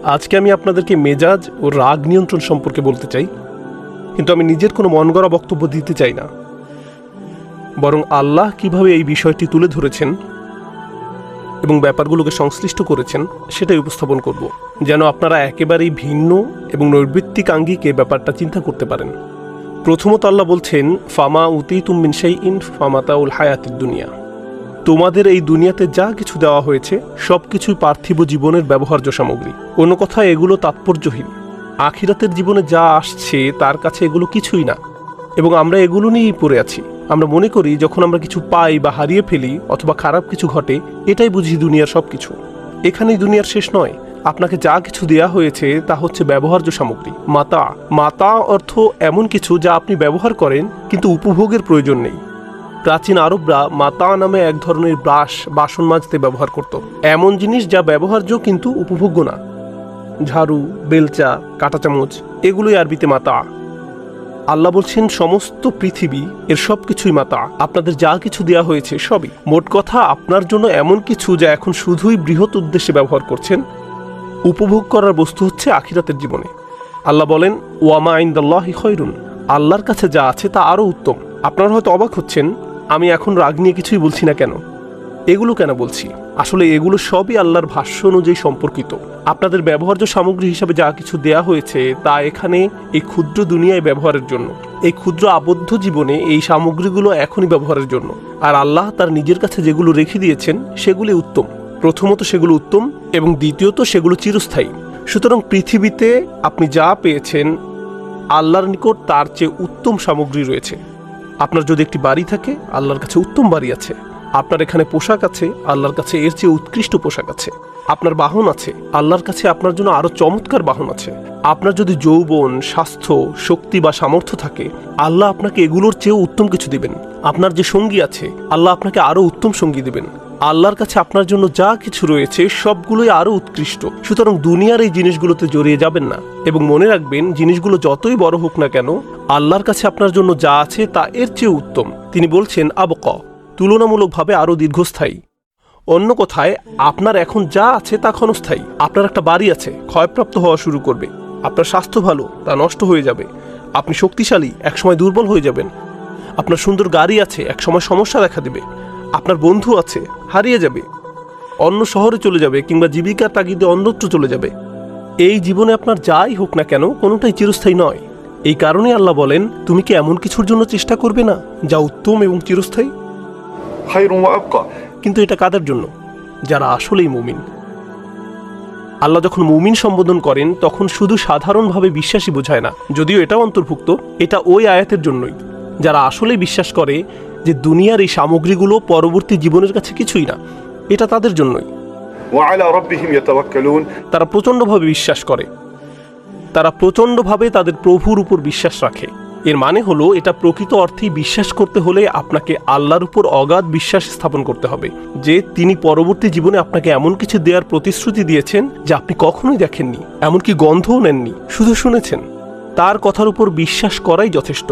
আজকে আমি আপনাদেরকে মেজাজ ও রাগ নিয়ন্ত্রণ সম্পর্কে বলতে চাই, কিন্তু আমি নিজের কোনো মন গড়া বক্তব্য দিতে চাই না, বরং আল্লাহ কিভাবে এই বিষয়টি তুলে ধরেছেন এবং ব্যাপারগুলোকে সংশ্লিষ্ট করেছেন সেটাই উপস্থাপন করব, যেন আপনারা একেবারেই ভিন্ন এবং নৈর্বৃত্তিক আঙ্গিকে ব্যাপারটা চিন্তা করতে পারেন। প্রথমত আল্লাহ বলছেন, ফামা উতিতুম মিন শাইইন ফামাতাউল হায়াতিদ দুনিয়া। তোমাদের এই দুনিয়াতে যা কিছু দেওয়া হয়েছে সব কিছুই পার্থিব জীবনের ব্যবহার্য সামগ্রী। অন্য কথায় এগুলো তাৎপর্যহীন। আখিরাতের জীবনে যা আসছে তার কাছে এগুলো কিছুই না, এবং আমরা এগুলো নিয়েই পড়ে আছি। আমরা মনে করি যখন আমরা কিছু পাই বা হারিয়ে ফেলি অথবা খারাপ কিছু ঘটে, এটাই বুঝি দুনিয়ার সব কিছু। এখানেই দুনিয়ার শেষ নয়। আপনাকে যা কিছু দেয়া হয়েছে তা হচ্ছে ব্যবহার্য সামগ্রী, মাতা। মাতা অর্থ এমন কিছু যা আপনি ব্যবহার করেন কিন্তু উপভোগের প্রয়োজন নেই। প্রাচীন আরবরা মাতা নামে এক ধরনের ব্রাশ বাসন মাজতে ব্যবহার করত, এমন জিনিস যা ব্যবহার্য কিন্তু উপভোগ্য না। ঝাড়ু, বেলচা, কাঁটা চামচ, এগুলোই আরবিতে মাতা। আল্লাহ বলছেন সমস্ত পৃথিবী এর সব কিছুই মাতা। আপনাদের যা কিছু দেয়া হয়েছে সবই। মোট কথা, আপনার জন্য এমন কিছু যা এখন শুধুই বৃহৎ উদ্দেশ্যে ব্যবহার করছেন। উপভোগ করার বস্তু হচ্ছে আখিরাতের জীবনে। আল্লাহ বলেন, ওয়ামা ইনদাল্লাহি খায়রুন। আল্লাহর কাছে যা আছে তা আরও উত্তম। আপনারা হয়তো অবাক হচ্ছেন, আমি এখন রাগ নিয়ে কিছুই বলছি না কেন, এগুলো কেন বলছি। আসলে এগুলো সবই আল্লাহর ভাষ্য অনুযায়ী সম্পর্কিত। আপনাদের ব্যবহার্য সামগ্রী হিসাবে যা কিছু দেয়া হয়েছে তা এখানে এই ক্ষুদ্র দুনিয়ায় ব্যবহারের জন্য। এই ক্ষুদ্র আবদ্ধ জীবনে এই সামগ্রীগুলো এখনই ব্যবহারের জন্য। আর আল্লাহ তার নিজের কাছে যেগুলো রেখে দিয়েছেন সেগুলি উত্তম। প্রথমত সেগুলো উত্তম, এবং দ্বিতীয়ত সেগুলো চিরস্থায়ী। সুতরাং পৃথিবীতে আপনি যা পেয়েছেন, আল্লাহর নিকট তার চেয়ে উত্তম সামগ্রী রয়েছে। আপনার যদি একটি বাড়ি থাকে, আল্লাহর কাছে উত্তম বাড়ি আছে। আপনার এখানে পোশাক আছে, আল্লাহর কাছে এর চেয়ে উৎকৃষ্ট পোশাক আছে। আপনার বাহন আছে, আল্লাহর কাছে আপনার জন্য আরো চমৎকার বাহন আছে। আপনার যদি যৌবন, স্বাস্থ্য, শক্তি বা সামর্থ্য থাকে, আল্লাহ আপনাকে এগুলোর চেয়েও উত্তম কিছু দিবেন। আপনার যে সঙ্গী আছে, আল্লাহ আপনাকে আরো উত্তম সঙ্গী দিবেন। আল্লাহর কাছে আপনার জন্য যা কিছু রয়েছে সবগুলোই আরো উৎকৃষ্ট। সুতরাং দুনিয়ার এই জিনিসগুলোতে জড়িয়ে যাবেন না, এবং মনে রাখবেন জিনিসগুলো যতই বড় হোক না কেন, আল্লাহর কাছে আপনার জন্য যা আছে তা এর চেয়ে উত্তম। তিনি বলছেন আবকা, তুলনামূলকভাবে আরো দীর্ঘস্থায়ী। অন্য কথায়, আপনার এখন যা আছে তা ক্ষণস্থায়ী। আপনার একটা বাড়ি আছে, ক্ষয়প্রাপ্ত হওয়া শুরু করবে। আপনার স্বাস্থ্য ভালো, তা নষ্ট হয়ে যাবে। আপনি শক্তিশালী, একসময় দুর্বল হয়ে যাবেন। আপনার সুন্দর গাড়ি আছে, একসময় সমস্যা দেখা দেবে। আপনার বন্ধু আছে, হারিয়ে যাবে, অন্য শহরে চলে যাবে, কিংবা জীবিকার তাগিদে অন্যত্র চলে যাবে। এই জীবনে আপনার যাই হোক না কেন, কোনোটাই চিরস্থায়ী নয়। এই কারণে আল্লাহ বলেন, তুমি কি এমন কিছুর জন্য চেষ্টা করবে না যা উত্তম এবং চিরস্থায়ী? কিন্তু এটা কাদের জন্য? যারা আসলেই মুমিন। আল্লাহ যখন মুমিন সম্বোধন করেন তখন শুধু সাধারণভাবে বিশ্বাসী বোঝায় না, যদিও এটাও অন্তর্ভুক্ত। এটা ওই আয়াতের জন্যই, যারা আসলেই বিশ্বাস করে যে দুনিয়ার এই সামগ্রীগুলো পরবর্তী জীবনের কাছে কিছুই না। এটা তাদের জন্যই। তারা প্রচণ্ডভাবে বিশ্বাস করে, তারা প্রচণ্ডভাবে তাদের প্রভুর উপর বিশ্বাস রাখে। এর মানে হলো, এটা প্রকৃত অর্থেই বিশ্বাস করতে হলে আপনাকে আল্লাহর উপর অগাধ বিশ্বাস স্থাপন করতে হবে যে তিনি পরবর্তী জীবনে আপনাকে এমন কিছু দেওয়ার প্রতিশ্রুতি দিয়েছেন যা আপনি কখনোই দেখেননি, এমনকি গন্ধও নেননি, শুধু শুনেছেন। তার কথার উপর বিশ্বাস করাই যথেষ্ট,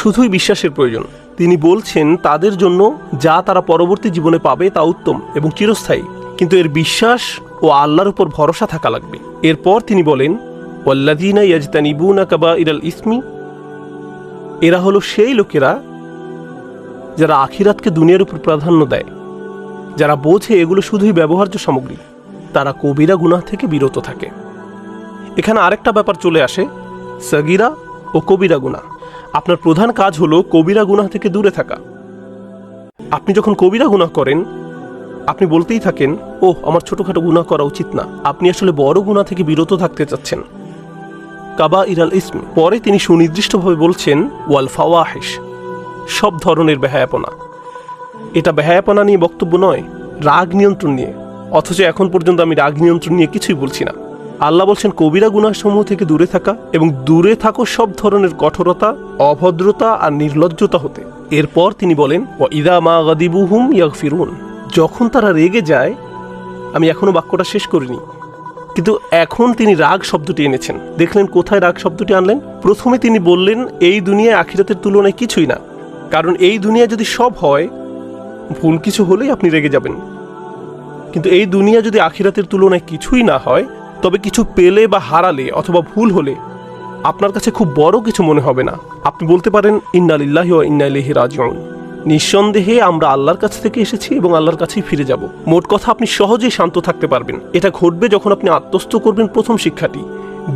শুধুই বিশ্বাসের প্রয়োজন। তিনি বলছেন তাদের জন্য যা তারা পরবর্তী জীবনে পাবে তা উত্তম এবং চিরস্থায়ী, কিন্তু এর বিশ্বাস ও আল্লাহর উপর ভরসা থাকা লাগবে। এরপর তিনি বলেন, ওয়াল্লাযীনা ইয়াজতানিবুনা কাবাইরাল ইসমি। এরা হলো সেই লোকেরা যারা আখিরাতকে দুনিয়ার উপর প্রাধান্য দেয়, যারা বোঝে এগুলো শুধুই ব্যবহার্য সামগ্রী। তারা কবিরা গুনাহ থেকে বিরত থাকে। এখানে আরেকটা ব্যাপার চলে আসে, সগীরা ও কবিরা গুনাহ। আপনার প্রধান কাজ হলো কবিরা গুনাহ থেকে দূরে থাকা। আপনি যখন কবিরা গুনাহ করেন, আপনি বলতেই থাকেন, ওহ, আমার ছোটখাটো গুনাহ করা উচিত না। আপনি আসলে বড় গুনাহ থেকে বিরত থাকতে চাচ্ছেন, কাবাইরাল ইসম। পরে তিনি সুনির্দিষ্টভাবে বলছেন, ওয়াল ফাওয়াহিশ, সব ধরনের বেহায়াপনা। এটা বেহায়াপনা নিয়ে বক্তব্য নয়, রাগ নিয়ন্ত্রণ নিয়ে। অথচ এখন পর্যন্ত আমি রাগ নিয়ন্ত্রণ নিয়ে কিছুই বলছি না। আল্লাহ বলছেন কবিরা গুনাহসমূহ থেকে দূরে থাকা, এবং দূরে থাকো সব ধরনের কঠোরতা, অভদ্রতা আর নির্লজ্জতা হতে। এরপর তিনি বলেন, ওয়া ইযা মা গাদিবুহুম ইয়াগফিরুন। যখন তারা রেগে যায়, আমি এখনো বাক্যটা শেষ করিনি, কিন্তু এখন তিনি রাগ শব্দটি এনেছেন। দেখলেন কোথায় রাগ শব্দটি আনলেন? প্রথমে তিনি বললেন এই দুনিয়ায় আখিরাতের তুলনায় কিছুই না, কারণ এই দুনিয়া যদি সব হয়, ভুল কিছু হলেই আপনি রেগে যাবেন। কিন্তু এই দুনিয়া যদি আখিরাতের তুলনায় কিছুই না হয়, তবে কিছু পেলে বা হারালে অথবা ভুল হলে আপনার কাছে খুব বড় কিছু মনে হবে না। আপনি বলতে পারেন ইন্না লিল্লাহি ওয়া ইন্না ইলাইহি রাজিউন। নিঃসন্দেহে আমরা আল্লাহর কাছ থেকে এসেছি এবং আল্লাহর কাছেই ফিরে যাব। মোট কথা, আপনি সহজেই শান্ত থাকতে পারবেন। এটা ঘটবে যখন আপনি আত্মস্থ করবেন প্রথম শিক্ষাটি।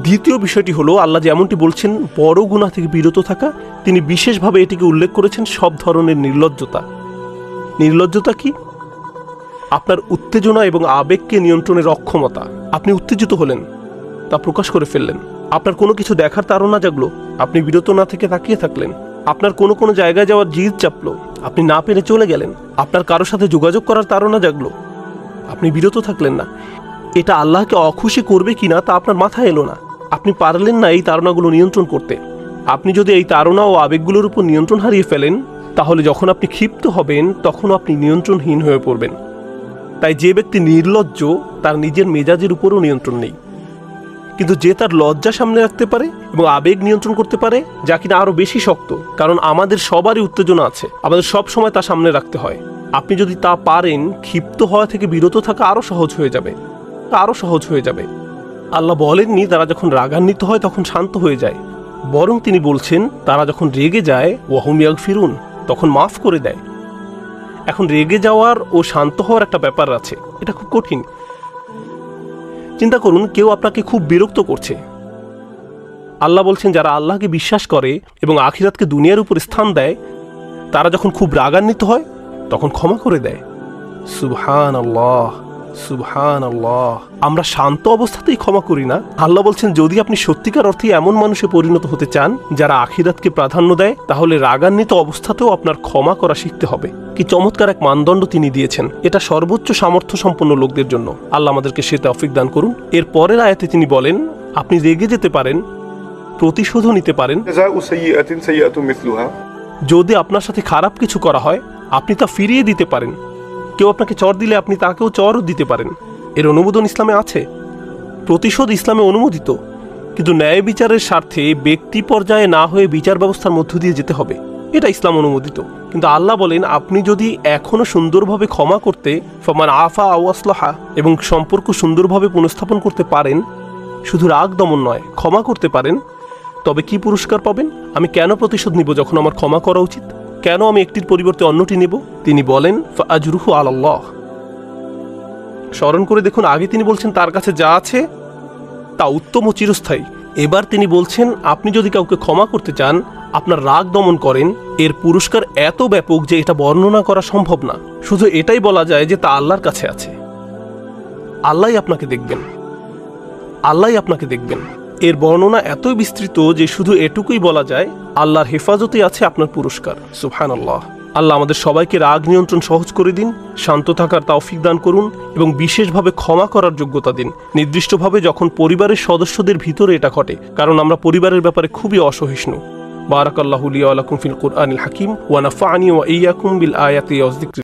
দ্বিতীয় বিষয়টি হলো, আল্লাহ যেমনটি বলছেন বড় গুনাহ থেকে বিরত থাকা, তিনি বিশেষভাবে এটিকে উল্লেখ করেছেন সব ধরনের নির্লজ্জতা। নির্লজ্জতা কি? আপনার উত্তেজনা এবং আবেগকে নিয়ন্ত্রণের অক্ষমতা। আপনি উত্তেজিত হলেন, তা প্রকাশ করে ফেললেন। আপনার কোনো কিছু দেখার তাড়না জাগলো, আপনি বিরত না থেকে তাকিয়ে থাকলেন। আপনার কোনো জায়গায় যাওয়ার জিদ চাপলো, আপনি না পেরে চলে গেলেন। আপনার কারোর সাথে যোগাযোগ করার তাড়না জাগলো, আপনি বিরত থাকলেন না। এটা আল্লাহকে অখুশি করবে কিনা তা আপনার মাথায় এলো না। আপনি পারলেন না এই তাড়নাগুলো নিয়ন্ত্রণ করতে। আপনি যদি এই তাড়না ও আবেগগুলোর উপর নিয়ন্ত্রণ হারিয়ে ফেলেন, তাহলে যখন আপনি ক্ষিপ্ত হবেন তখনও আপনি নিয়ন্ত্রণহীন হয়ে পড়বেন। তাই যে ব্যক্তি নির্লজ্জ তার নিজের মেজাজের উপরও নিয়ন্ত্রণ নেই। কিন্তু যে তার লজ্জা সামনে রাখতে পারে এবং আবেগ নিয়ন্ত্রণ করতে পারে, যা কিনা আরও বেশি শক্ত, কারণ আমাদের সবারই উত্তেজনা আছে, আমাদের সব সময় তা সামনে রাখতে হয়। আপনি যদি তা পারেন, ক্ষিপ্ত হওয়া থেকে বিরত থাকা আরও সহজ হয়ে যাবে, আরও সহজ হয়ে যাবে। আল্লাহ বলেননি তারা যখন রাগান্বিত হয় তখন শান্ত হয়ে যায়, বরং তিনি বলছেন তারা যখন রেগে যায় ওয়াহুম ইয়াগফিরুন, তখন মাফ করে দেয়। এখন রেগে যাওয়ার ও শান্ত হওয়ার একটা ব্যাপার আছে, এটা খুব কঠিন। চিন্তা করুন, কেউ আপনাকে খুব বিরক্ত করছে। আল্লাহ বলছেন যারা আল্লাহকে বিশ্বাস করে এবং আখিরাতকে দুনিয়ার উপর স্থান দেয়, তারা যখন খুব রাগান্বিত হয় তখন ক্ষমা করে দেয়। সুবহানাল্লাহ, সুবহানাল্লাহ। আমরা শান্ত অবস্থাতেই ক্ষমা করি না। আল্লাহ বলছেন যদি আপনি সত্যিকার অর্থে এমন মানুষে পরিণত হতে চান যারা আখিরাতকে প্রাধান্য দেয়, তাহলে রাগান্বিত অবস্থাতেও আপনার ক্ষমা করা শিখতে হবে। কি চমৎকার এক মানদণ্ড তিনি দিয়েছেন! এটা সর্বোচ্চ সামর্থ্য সম্পন্ন লোকদের জন্য। আল্লাহ আমাদেরকে সে তৌফিক দান করুন। এর পরের আয়াতে তিনি বলেন আপনি রেগে যেতে পারেন, প্রতিশোধও নিতে পারেন। যদি আপনার সাথে খারাপ কিছু করা হয়, আপনি তা ফিরিয়ে দিতে পারেন। কেউ আপনাকে চর দিলে আপনি তাকেও চরও দিতে পারেন। এর অনুমোদন ইসলামে আছে। প্রতিশোধ ইসলামে অনুমোদিত, কিন্তু ন্যায় বিচারের স্বার্থে ব্যক্তি পর্যায়ে না হয়ে বিচার ব্যবস্থার মধ্য দিয়ে যেতে হবে, এটা ইসলাম অনুমোদিত। কিন্তু আল্লাহ বলেন আপনি যদি এখনও সুন্দরভাবে ক্ষমা করতে, ফামান আফা আও আসলাহা, এবং সম্পর্ক সুন্দরভাবে পুনঃস্থাপন করতে পারেন, শুধু রাগ দমন নয়, ক্ষমা করতে পারেন, তবে কি পুরস্কার পাবেন? আমি কেন প্রতিশোধ নিব যখন আমার ক্ষমা করা উচিত? কেন আমি একটির পরিবর্তে অন্যটি নেব? তিনি বলেন ফাআজরুহু আলাল্লাহ। স্মরণ করে দেখুন, আগে তিনি বলছেন তার কাছে যা আছে তা উত্তম ও চিরস্থায়ী। এবার তিনি বলছেন আপনি যদি কাউকে ক্ষমা করতে চান, আপনার রাগ দমন করেন, এর পুরস্কার এত ব্যাপক যে এটা বর্ণনা করা সম্ভব না। শুধু এটাই বলা যায় যে তা আল্লাহর কাছে আছে। আল্লাহই আপনাকে দেখবেন, আল্লাহই আপনাকে দেখবেন। এর বর্ণনা এতই বিস্তৃত যে শুধু এটুকুই বলা যায় আল্লাহর হেফাজতে আছে আপনার পুরস্কার। সুবহানাল্লাহ। আল্লাহ আমাদের সবাইকে রাগ নিয়ন্ত্রণ সহজ করে দিন, শান্ত থাকার তৌফিক দান করুন এবং বিশেষভাবে ক্ষমা করার যোগ্যতা দিন, নির্দিষ্টভাবে যখন পরিবারের সদস্যদের ভিতরে এটা ঘটে, কারণ আমরা পরিবারের ব্যাপারে খুবই অসহিষ্ণু। বারাকাল্লাহু লি ওয়া লাকুম ফিল কুরআনিল হাকিম ওয়া নাফা'নি ওয়া ইয়্যাকুম বিল আয়াতি ওয়াজ যিকরি।